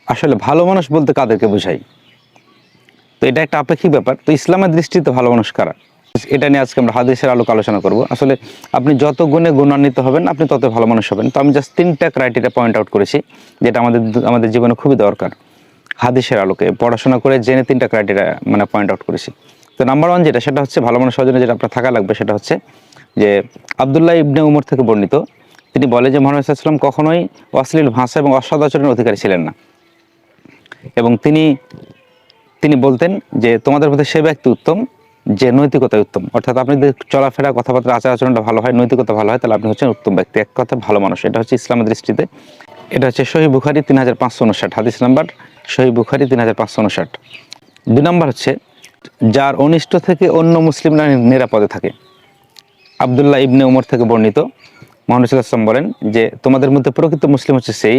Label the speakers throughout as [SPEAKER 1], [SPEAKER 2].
[SPEAKER 1] আসলে ভালো মানুষ বলতে কাদেরকে বোঝাই? তো এটা একটা আপেক্ষিক ব্যাপার। তো ইসলামের দৃষ্টিতে ভালো মানুষ কারা? এটা নিয়ে আজকে আমরা হাদিসের আলোকে আলোচনা করব। আসলে আপনি যত গুণে গুণান্বিত হবেন, আপনি তত ভালো মানুষ হবেন। তো আমি জাস্ট ৩টা ক্রাইটেরিয়া পয়েন্ট আউট করেছি, যেটা আমাদের জীবনে খুবই দরকার। হাদিসের আলোকে পড়াশোনা করে জেনে ৩টা ক্রাইটেরিয়া পয়েন্ট আউট করেছি। তো নাম্বার 1 যেটা, সেটা হচ্ছে ভালো মানুষ হওয়ার জন্য যেটা আপনার থাকা লাগবে, সেটা হচ্ছে যে আব্দুল্লাহ ইবনে উমর থেকে বর্ণিত, তিনি বলে যে মুহাম্মদ সাল্লাল্লাহু আলাইহি ওয়াসাল্লাম কখনোই অশ্লীল ভাষা এবং অসদাচরণের অধিকারী ছিলেন না। এবং তিনি বলতেন যে তোমাদের মধ্যে সে ব্যক্তি উত্তম যে নৈতিকতায় উত্তম। অর্থাৎ আপনি যদি চলাফেরা, কথাবার্তা, আচার আচরণটা ভালো হয়, নৈতিকতা ভালো হয়, তাহলে আপনি হচ্ছেন উত্তম ব্যক্তি। এক কথা ভালো মানুষ। এটা হচ্ছে ইসলামের দৃষ্টিতে। এটা হচ্ছে সহিহ বুখারী 3559, হাদিস নাম্বার সহিহ বুখারী 3559। ২ নম্বর হচ্ছে যার অনিষ্ট থেকে অন্য মুসলিমরা নিরাপদে থাকে। আব্দুল্লাহ ইবনে উমর থেকে বর্ণিত, মুহাম্মদ সাল্লাল্লাহু আলাইহি ওয়াসাল্লাম বলেন যে তোমাদের মধ্যে প্রকৃত মুসলিম হচ্ছে সেই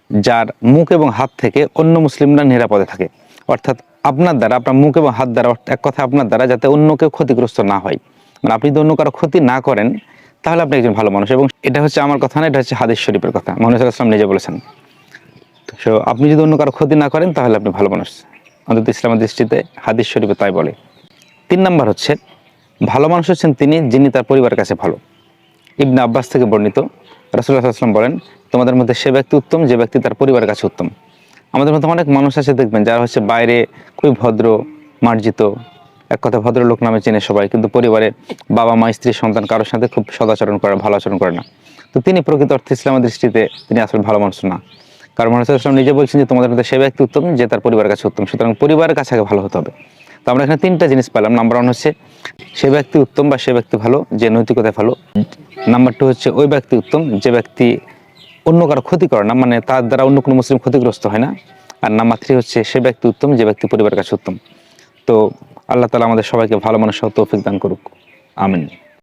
[SPEAKER 1] যার মুখ এবং হাত থেকে অন্য মুসলিমরা নিরাপদে থাকে। অর্থাৎ আপনার দ্বারা, আপনার মুখ এবং হাত দ্বারা, এক কথা আপনার দ্বারা যাতে অন্য কেউ ক্ষতিগ্রস্ত না হয়, মানে আপনি যদি অন্য কারো ক্ষতি না করেন, তাহলে আপনি একজন ভালো মানুষ। এবং এটা হচ্ছে আমার কথা না, এটা হচ্ছে হাদিস শরীফের কথা, মুহাম্মদ সাল্লাল্লাহু আলাইহি ওয়াসাল্লাম নিজে বলেছেন। তো আপনি যদি অন্য কারো ক্ষতি না করেন, তাহলে আপনি ভালো মানুষ। অন্তত ইসলামের দৃষ্টিতে হাদিস শরীফে তাই বলে। ৩ নম্বর হচ্ছে ভালো মানুষ হচ্ছেন যিনি তার পরিবারের কাছে ভালো। ইবনে আব্বাস থেকে বর্ণিত, রাসূলুল্লাহ সাল্লাল্লাহু আলাইহি ওয়াসাল্লাম বলেন তোমাদের মধ্যে সে ব্যক্তি উত্তম যে ব্যক্তি তার পরিবারের কাছে উত্তম। আমাদের মধ্যে অনেক মানুষ আছে দেখবেন, যারা হচ্ছে বাইরে খুবই ভদ্র, মার্জিত, এক কথা ভদ্রলোক নামে চেনে সবাই, কিন্তু পরিবারে বাবা মা স্ত্রী সন্তান কারোর সাথে খুব সদাচরণ করে, ভালো আচরণ করে না। তো তিনি প্রকৃত অর্থে ইসলামের দৃষ্টিতে তিনি আসলে ভালো মানুষ না। কারণ মুহাম্মদ সাল্লাল্লাহু আলাইহি ওয়াসাল্লাম নিজে বলছেন যে তোমাদের মধ্যে সে ব্যক্তি উত্তম যে তার পরিবারের কাছে উত্তম। সুতরাং পরিবারের কাছে আগে ভালো হতে হবে। তো আমরা এখানে 3টা জিনিস পেলাম। নাম্বার 1 হচ্ছে সে ব্যক্তি উত্তম বা সে ব্যক্তি ভালো যে নৈতিকতায় ভালো। নাম্বার 2 হচ্ছে ওই ব্যক্তি উত্তম যে ব্যক্তি অন্য কারো ক্ষতি করে না, মানে তার দ্বারা অন্য কোনো মুসলিম ক্ষতিগ্রস্ত হয় না। আর নাম্বার 3 হচ্ছে সে ব্যক্তি উত্তম যে ব্যক্তি পরিবারের কাছে উত্তম। তো আল্লাহ তাআলা আমাদের সবাইকে ভালো মানুষ হওয়ার তৌফিক দান করুক। আমিন।